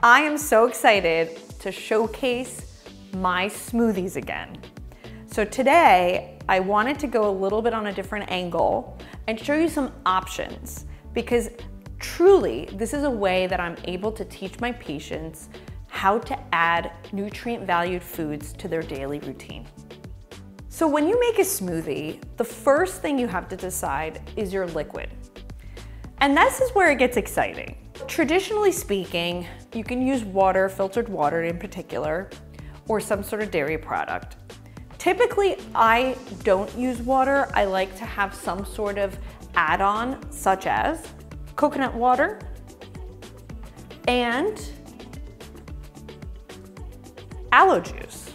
I am so excited to showcase my smoothies again. So today, I wanted to go a little bit on a different angle and show you some options, because truly, this is a way that I'm able to teach my patients how to add nutrient-valued foods to their daily routine. So when you make a smoothie, the first thing you have to decide is your liquid. And this is where it gets exciting. Traditionally speaking, you can use water, filtered water in particular, or some sort of dairy product. Typically, I don't use water. I like to have some sort of add-on, such as coconut water and aloe juice.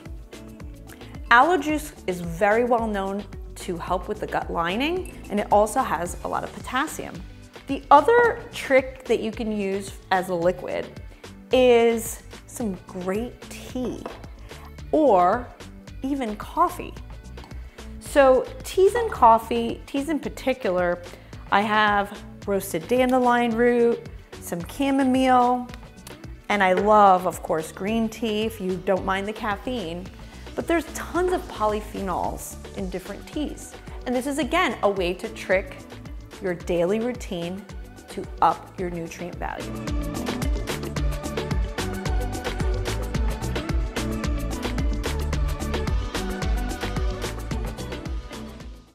Aloe juice is very well known to help with the gut lining, and it also has a lot of potassium. The other trick that you can use as a liquid is some great tea or even coffee. So teas and coffee, teas in particular, I have roasted dandelion root, some chamomile, and I love, of course, green tea if you don't mind the caffeine. But there's tons of polyphenols in different teas. And this is, again, a way to trick your daily routine to up your nutrient value.